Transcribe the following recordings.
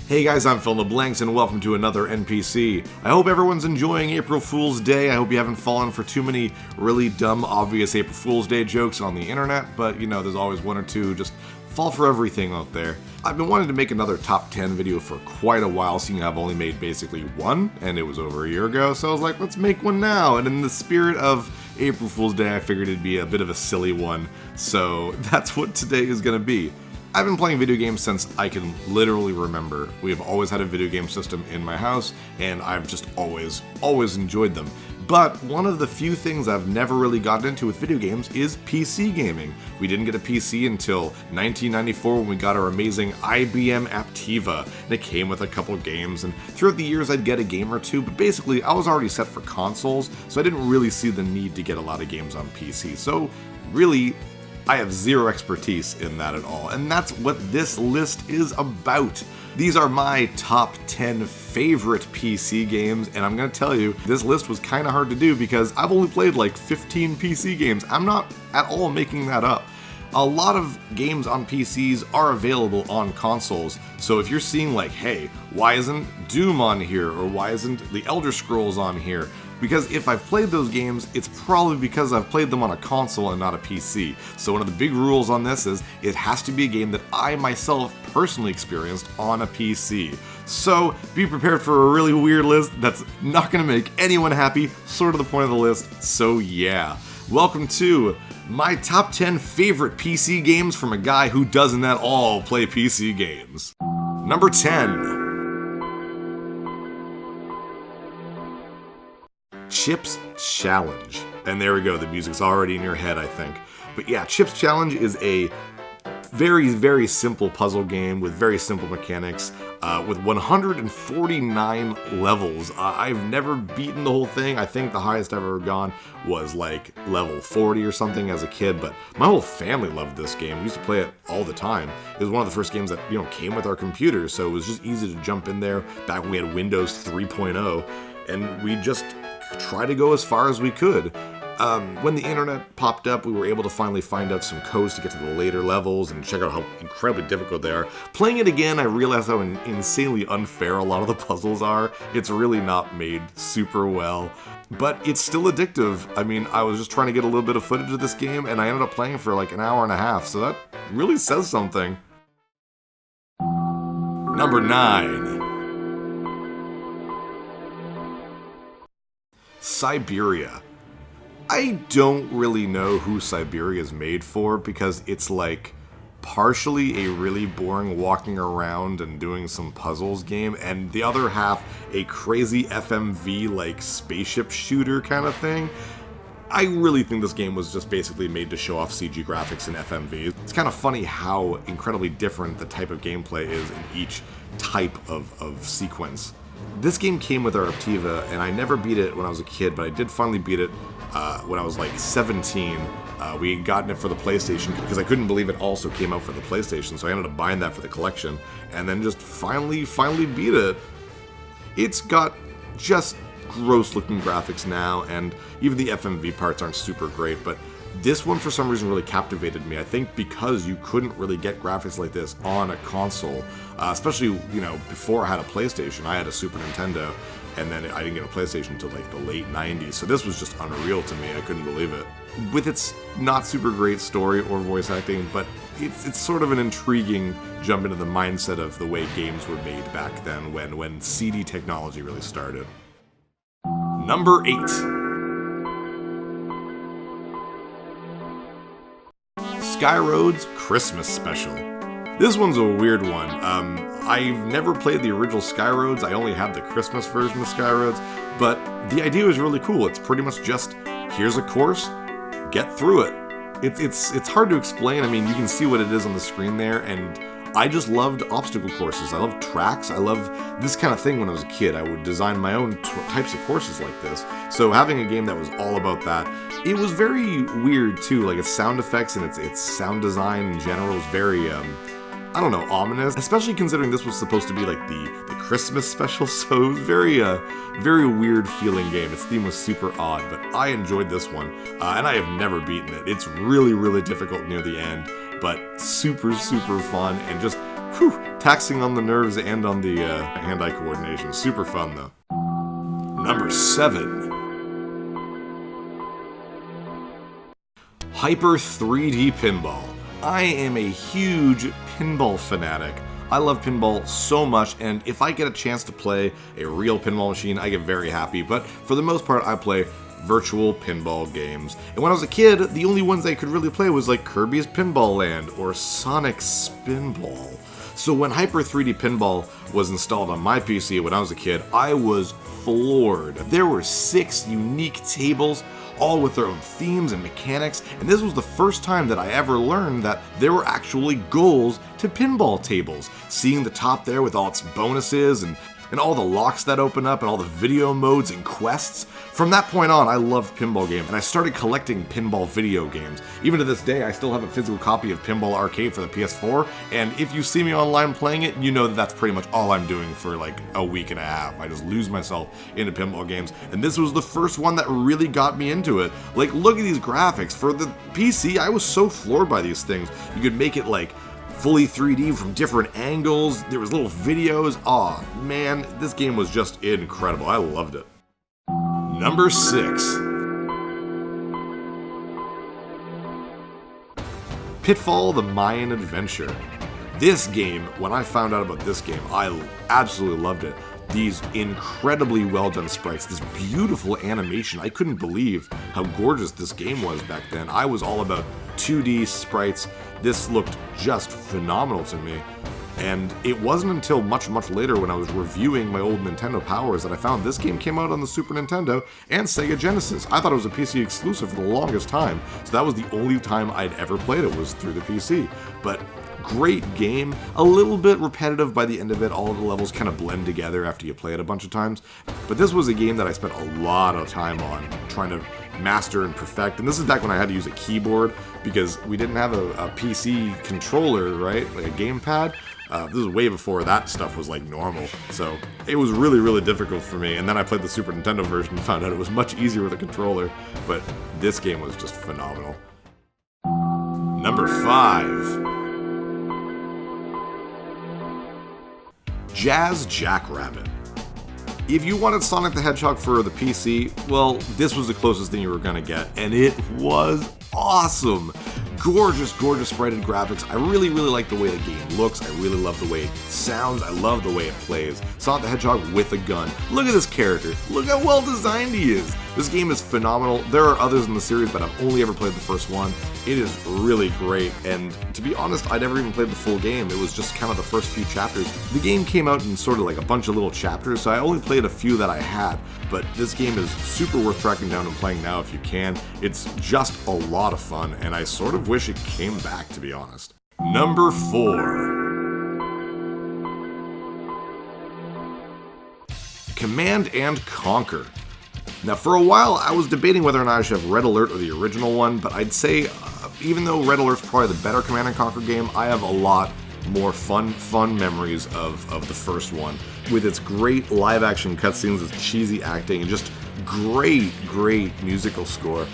Hey guys, I'm Phil in the Blanks and welcome to another NPC. I hope everyone's enjoying April Fool's Day. I hope you haven't fallen for too many really dumb, obvious April Fool's Day jokes on the internet, but you know, there's always one or two just fall for everything out there. I've been wanting to make another top 10 video for quite a while, seeing I've only made basically one, and it was over a year ago, so I was like, let's make one now. And in the spirit of April Fool's Day, I figured it'd be a bit of a silly one, so that's what today is going to be. I've been playing video games since I can literally remember. We have always had a video game system in my house, and I've just always enjoyed them. But one of the few things I've never really gotten into with video games is PC gaming. We didn't get a PC until 1994 when we got our amazing IBM Aptiva, and it came with a couple games, and throughout the years I'd get a game or two, but basically I was already set for consoles, so I didn't really see the need to get a lot of games on PC. So really, I have zero expertise in that at all, and that's what this list is about. These are my top 10 favorite PC games, and I'm gonna tell you, this list was kinda hard to do because I've only played like 15 PC games. I'm not at all making that up. A lot of games on PCs are available on consoles, so if you're seeing like, hey, why isn't Doom on here, or why isn't The Elder Scrolls on here? Because if I've played those games, it's probably because I've played them on a console and not a PC. So one of the big rules on this is it has to be a game that I myself personally experienced on a PC. So be prepared for a really weird list that's not going to make anyone happy, sort of the point of the list, so yeah. Welcome to my top 10 favorite PC games from a guy who doesn't at all play PC games. Number 10. Chips Challenge. And there we go, the music's already in your head, I think. But yeah, Chips Challenge is a very simple puzzle game with very simple mechanics, with 149 levels. I've never beaten the whole thing. I think the highest I've ever gone was like level 40 or something as a kid, but my whole family loved this game. We used to play it all the time. It was one of the first games that, you know, came with our computers, so it was just easy to jump in there back when we had Windows 3.0, and we just try to go as far as we could. When the internet popped up, we were able to finally find out some codes to get to the later levels and check out how incredibly difficult they are. Playing it again, I realized how insanely unfair a lot of the puzzles are. It's really not made super well, but it's still addictive. I mean, I was just trying to get a little bit of footage of this game, and I ended up playing for like an hour and a half, so that really says something. Number 9. Siberia. I don't really know who Siberia is made for because it's like partially a really boring walking around and doing some puzzles game, and the other half a crazy FMV like spaceship shooter kind of thing. I really think this game was just basically made to show off CG graphics and FMV. It's kind of funny how incredibly different the type of gameplay is in each type of sequence. This game came with our Aptiva, and I never beat it when I was a kid, but I did finally beat it when I was like 17. We had gotten it for the PlayStation because I couldn't believe it also came out for the PlayStation, so I ended up buying that for the collection, and then just finally beat it. It's got just gross looking graphics now, and even the FMV parts aren't super great, but this one for some reason really captivated me. I think because you couldn't really get graphics like this on a console, especially, you know, before I had a PlayStation. I had a Super Nintendo, and then I didn't get a PlayStation until like the late 90s, so this was just unreal to me. I couldn't believe it. With its not super great story or voice acting, but it's sort of an intriguing jump into the mindset of the way games were made back then when CD technology really started. Number 8. Skyroad's Christmas Special. This one's a weird one. I've never played the original Skyroads. I only had the Christmas version of Skyroads, but the idea was really cool. It's pretty much just, here's a course, get through it. It's hard to explain. I mean, you can see what it is on the screen there, and I just loved obstacle courses. I loved tracks. I loved this kind of thing when I was a kid. I would design my own types of courses like this. So having a game that was all about that, it was very weird too. Like its sound effects and its sound design in general was very I don't know, ominous, especially considering this was supposed to be like the Christmas special, so it was very weird feeling game. Its theme was super odd, but I enjoyed this one, and I have never beaten it. It's really difficult near the end, but super fun, and just taxing on the nerves and on the hand-eye coordination. Super fun, though. Number 7. Hyper 3D Pinball. I am a huge pinball fanatic. I love pinball so much, and if I get a chance to play a real pinball machine, I get very happy, but for the most part, I play virtual pinball games. And when I was a kid, the only ones I could really play was like Kirby's Pinball Land or Sonic Spinball. So when Hyper 3D Pinball was installed on my PC when I was a kid, I was floored. There were 6 unique tables, all with their own themes and mechanics, and this was the first time that I ever learned that there were actually goals to pinball tables. Seeing the top there with all its bonuses and all the locks that open up and all the video modes and quests. From that point on, I loved pinball games, and I started collecting pinball video games. Even to this day, I still have a physical copy of Pinball Arcade for the PS4, and if you see me online playing it, you know that that's pretty much all I'm doing for like a week and a half. I just lose myself into pinball games, and this was the first one that really got me into it. Like, look at these graphics. For the PC, I was so floored by these things. You could make it like fully 3D from different angles. There was little videos. Aw, man, this game was just incredible. I loved it. Number 6. Pitfall: The Mayan Adventure. This game, when I found out about this game, I absolutely loved it. These incredibly well done sprites, this beautiful animation. I couldn't believe how gorgeous this game was back then. I was all about 2D sprites. This looked just phenomenal to me. And it wasn't until much later when I was reviewing my old Nintendo Powers that I found this game came out on the Super Nintendo and Sega Genesis. I thought it was a PC exclusive for the longest time, so that was the only time I'd ever played it was through the PC. But great game, a little bit repetitive by the end of it. All of the levels kind of blend together after you play it a bunch of times. But this was a game that I spent a lot of time on trying to master and perfect. And this is back when I had to use a keyboard because we didn't have a PC controller, right? Like a gamepad. This is way before that stuff was like normal. So it was really difficult for me. And then I played the Super Nintendo version and found out it was much easier with a controller. But this game was just phenomenal. Number 5. Jazz Jackrabbit. If you wanted Sonic the Hedgehog for the PC, well, this was the closest thing you were gonna get, and it was awesome. Gorgeous sprited graphics. I really like the way the game looks. I really love the way it sounds. I love the way it plays. Sonic the Hedgehog with a gun. Look at this character. Look how well designed he is. This game is phenomenal. There are others in the series, but I've only ever played the first one. It is really great, and to be honest, I never even played the full game. It was just kind of the first few chapters. The game came out in sort of like a bunch of little chapters, so I only played a few that I had, but this game is super worth tracking down and playing now if you can. It's just a lot of fun, and I sort of wish it came back, to be honest. Number 4. Command and Conquer. Now, for a while, I was debating whether or not I should have Red Alert or the original one, but I'd say, even though Red Alert's probably the better Command & Conquer game, I have a lot more fun memories of the first one. With its great live-action cutscenes, its cheesy acting, and just great musical score.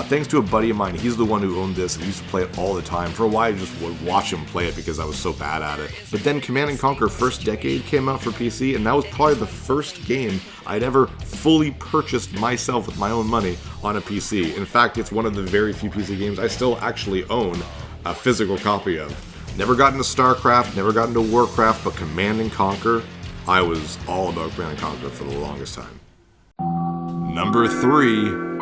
Thanks to a buddy of mine, he's the one who owned this and used to play it all the time. For a while, I just would watch him play it because I was so bad at it. But then Command & Conquer First Decade came out for PC, and that was probably the first game I'd ever fully purchased myself with my own money on a PC. In fact, it's one of the very few PC games I still actually own a physical copy of. Never got into StarCraft, never got into Warcraft, but Command & Conquer, I was all about Command & Conquer for the longest time. Number 3.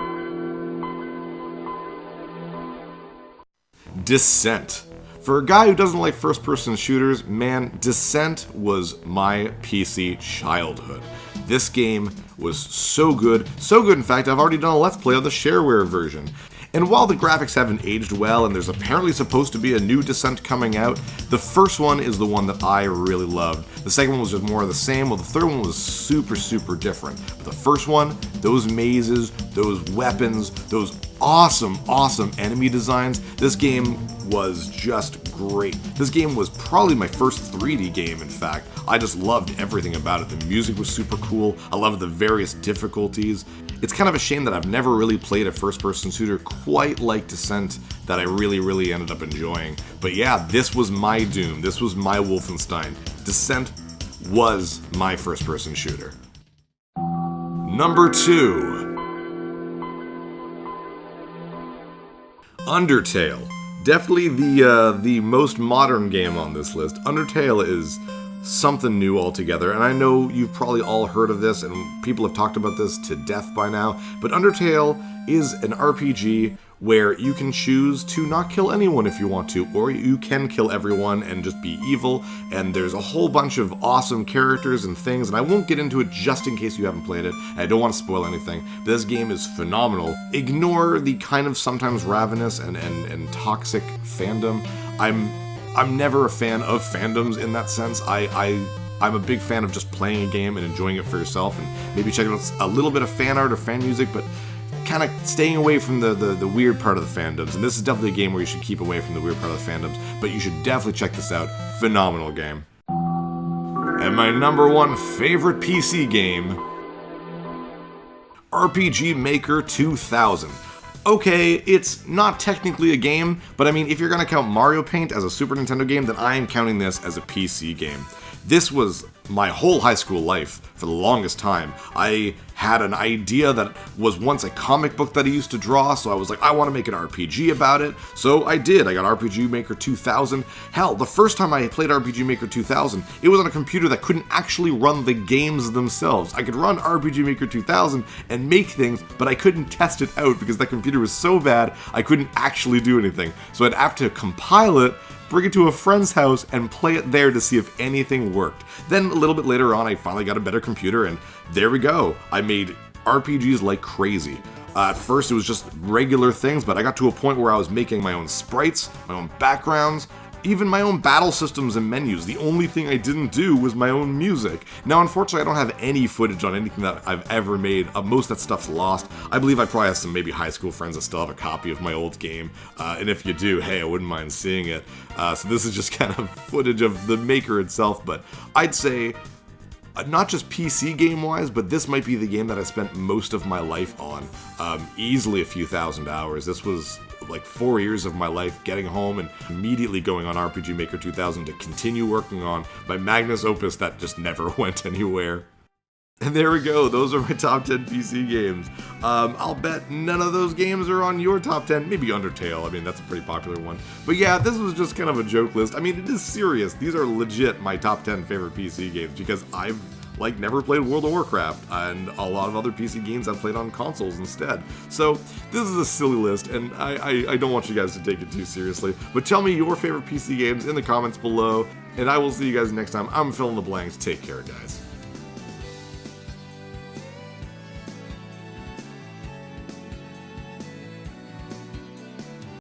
Descent. For a guy who doesn't like first-person shooters, man, Descent was my PC childhood. This game was so good in fact I've already done a Let's Play of the shareware version. And while the graphics haven't aged well and there's apparently supposed to be a new Descent coming out, the first one is the one that I really loved. The second one was just more of the same, while the third one was super different. But the first one, those mazes, those weapons, those awesome, awesome enemy designs. This game was just great. This game was probably my first 3D game, in fact. I just loved everything about it. The music was super cool. I loved the various difficulties. It's kind of a shame that I've never really played a first-person shooter quite like Descent that I really ended up enjoying. But yeah, this was my Doom. This was my Wolfenstein. Descent was my first-person shooter. Number 2. Undertale. Definitely the most modern game on this list. Undertale is something new altogether, and I know you've probably all heard of this, and people have talked about this to death by now, but Undertale is an RPG where you can choose to not kill anyone if you want to, or you can kill everyone and just be evil, and there's a whole bunch of awesome characters and things, and I won't get into it just in case you haven't played it. I don't want to spoil anything, but this game is phenomenal. Ignore the kind of sometimes ravenous and toxic fandom. I'm never a fan of fandoms in that sense. I'm a big fan of just playing a game and enjoying it for yourself, and maybe checking out a little bit of fan art or fan music, but kind of staying away from the weird part of the fandoms. And this is definitely a game where you should keep away from the weird part of the fandoms, but you should definitely check this out. Phenomenal game. And my number 1 favorite PC game, RPG Maker 2000. Okay, it's not technically a game, but I mean, if you're gonna count Mario Paint as a Super Nintendo game, then I am counting this as a PC game. This was my whole high school life for the longest time. I had an idea that was once a comic book that I used to draw, so I was like, I want to make an RPG about it. So I did. I got RPG Maker 2000. Hell, the first time I played RPG Maker 2000, it was on a computer that couldn't actually run the games themselves. I could run RPG Maker 2000 and make things, but I couldn't test it out because that computer was so bad, I couldn't actually do anything. So I'd have to compile it, bring it to a friend's house, and play it there to see if anything worked. Then a little bit later on, I finally got a better computer, and there we go. I made RPGs like crazy. At first, it was just regular things, but I got to a point where I was making my own sprites, my own backgrounds, even my own battle systems and menus. The only thing I didn't do was my own music. Now, unfortunately, I don't have any footage on anything that I've ever made. Most of that stuff's lost. I believe I probably have some maybe high school friends that still have a copy of my old game. And if you do, hey, I wouldn't mind seeing it. So this is just kind of footage of the maker itself, but I'd say not just PC game-wise, but this might be the game that I spent most of my life on. Easily a few thousand hours. This was like 4 years of my life, getting home and immediately going on RPG Maker 2000 to continue working on my magnus opus that just never went anywhere. And there we go, those are my top 10 PC games. I'll bet none of those games are on your top 10, maybe Undertale, I mean that's a pretty popular one. But yeah, this was just kind of a joke list. I mean, it is serious, these are legit my top 10 favorite PC games because I've never played World of Warcraft, and a lot of other PC games I've played on consoles instead. So this is a silly list, and I don't want you guys to take it too seriously. But tell me your favorite PC games in the comments below, and I will see you guys next time. I'm Phil in the Blanks. Take care, guys.